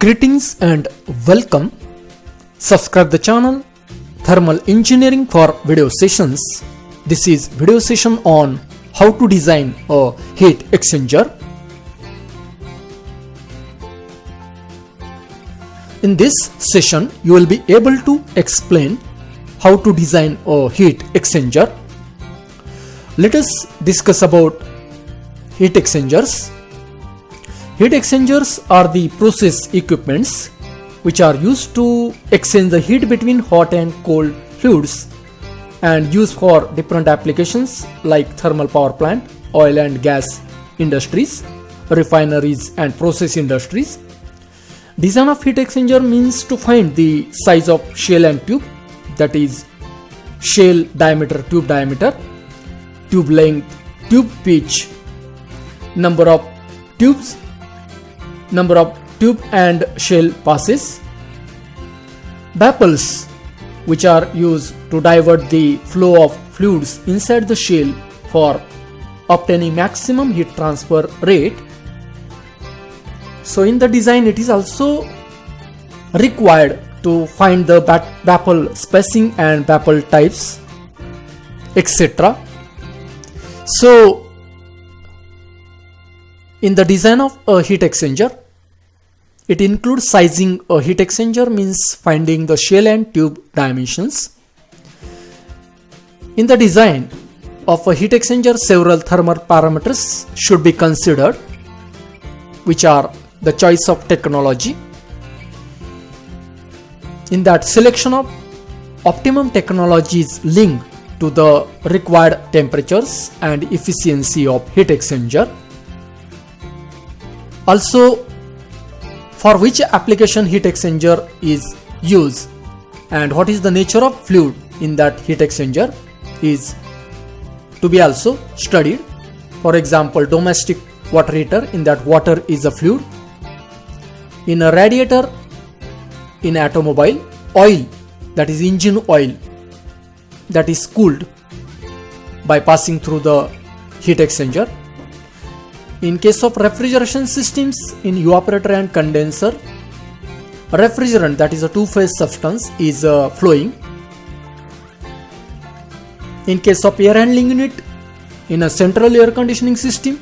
Greetings and welcome. Subscribe the channel Thermal Engineering for video sessions. This is video session on how to design a heat exchanger. In this session, you will be able to explain how to design a heat exchanger. Let us discuss about heat exchangers. Heat exchangers are the process equipments which are used to exchange the heat between hot and cold fluids and used for different applications like thermal power plant, oil and gas industries, refineries and process industries. Design of heat exchanger means to find the size of shell and tube, that is shell diameter, tube length, tube pitch, number of tubes, number of tube and shell passes, baffles which are used to divert the flow of fluids inside the shell for obtaining maximum heat transfer rate. So in the design it is also required to find the baffle spacing and baffle types, etc. So in the design of a heat exchanger, it includes sizing a heat exchanger means finding the shell and tube dimensions. In the design of a heat exchanger, several thermal parameters should be considered, which are the choice of technology. In that, selection of optimum technology is linked to the required temperatures and efficiency of heat exchanger. Also, for which application heat exchanger is used and what is the nature of fluid in that heat exchanger is to be also studied. For example, domestic water heater, in that water is a fluid. In a radiator, in automobile, oil, that is engine oil, that is cooled by passing through the heat exchanger. In case of refrigeration systems, in evaporator and condenser, refrigerant, that is a two-phase substance, is flowing. In case of air handling unit, in a central air conditioning system,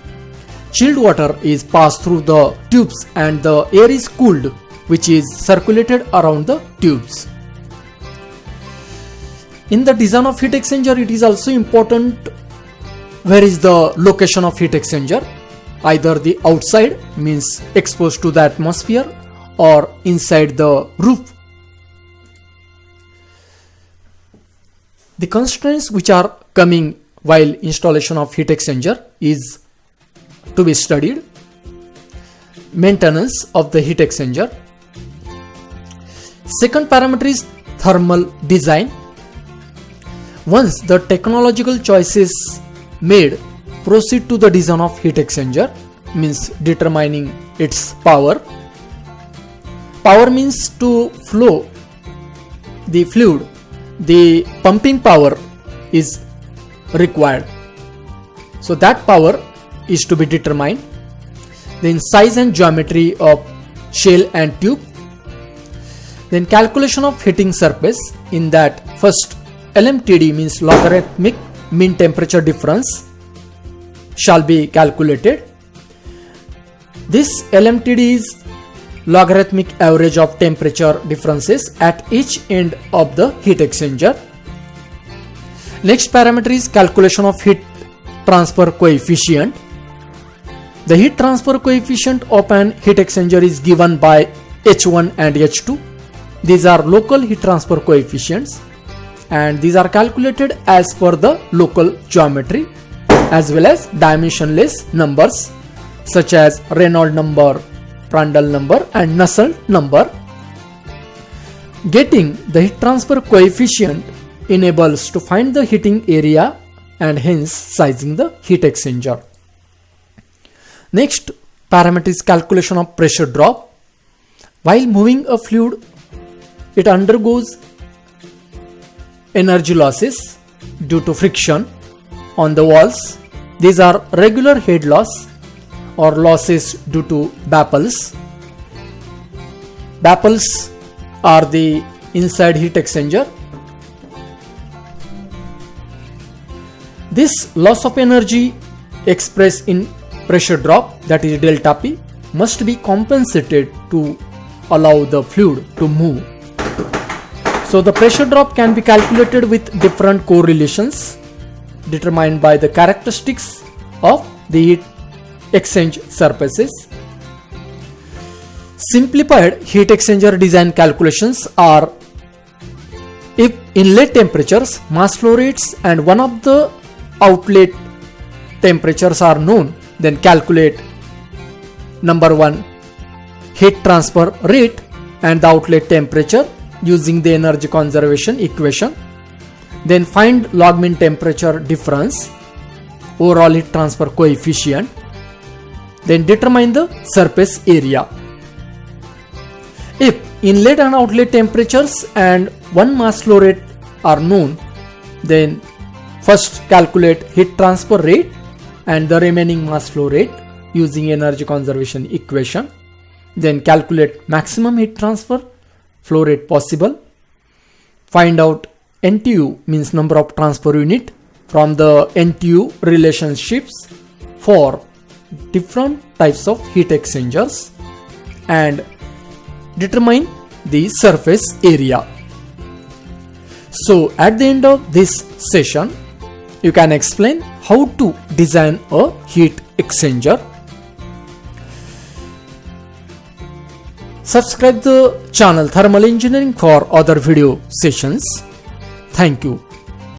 chilled water is passed through the tubes and the air is cooled, which is circulated around the tubes. In the design of heat exchanger, it is also important where is the location of heat exchanger. Either the outside, means exposed to the atmosphere, or inside the roof. The constraints which are coming while installation of heat exchanger is to be studied. Maintenance of the heat exchanger. Second parameter is thermal design. Once the technological choices made, proceed to the design of heat exchanger, means determining its power. Power means to flow the fluid, the pumping power is required. So that power is to be determined. Then size and geometry of shell and tube. Then calculation of heating surface, in that first LMTD means logarithmic mean temperature difference shall be calculated. This LMTD is logarithmic average of temperature differences at each end of the heat exchanger. Next parameter is calculation of heat transfer coefficient. The heat transfer coefficient of an heat exchanger is given by H1 and H2. These are local heat transfer coefficients and these are calculated as per the local geometry as well as dimensionless numbers such as Reynolds number, Prandtl number and Nusselt number. Getting the heat transfer coefficient enables to find the heating area and hence sizing the heat exchanger. Next parameter is calculation of pressure drop. While moving a fluid, it undergoes energy losses due to friction on the walls. These are regular head loss or losses due to baffles. baffles are the inside heat exchanger. This loss of energy expressed in pressure drop, that is delta P, must be compensated to allow the fluid to move. So the pressure drop can be calculated with different correlations determined by the characteristics of the heat exchange surfaces. Simplified heat exchanger design calculations are: if inlet temperatures, mass flow rates and one of the outlet temperatures are known, then calculate number 1 heat transfer rate and the outlet temperature using the energy conservation equation. Then find log mean temperature difference, overall heat transfer coefficient. Then determine the surface area. If inlet and outlet temperatures and one mass flow rate are known, then first calculate heat transfer rate and the remaining mass flow rate using energy conservation equation. Then calculate maximum heat transfer flow rate possible. Find out NTU, means number of transfer unit, from the NTU relationships for different types of heat exchangers, and determine the surface area. So at the end of this session, you can explain how to design a heat exchanger. Subscribe the channel Thermal Engineering for other video sessions. Thank you.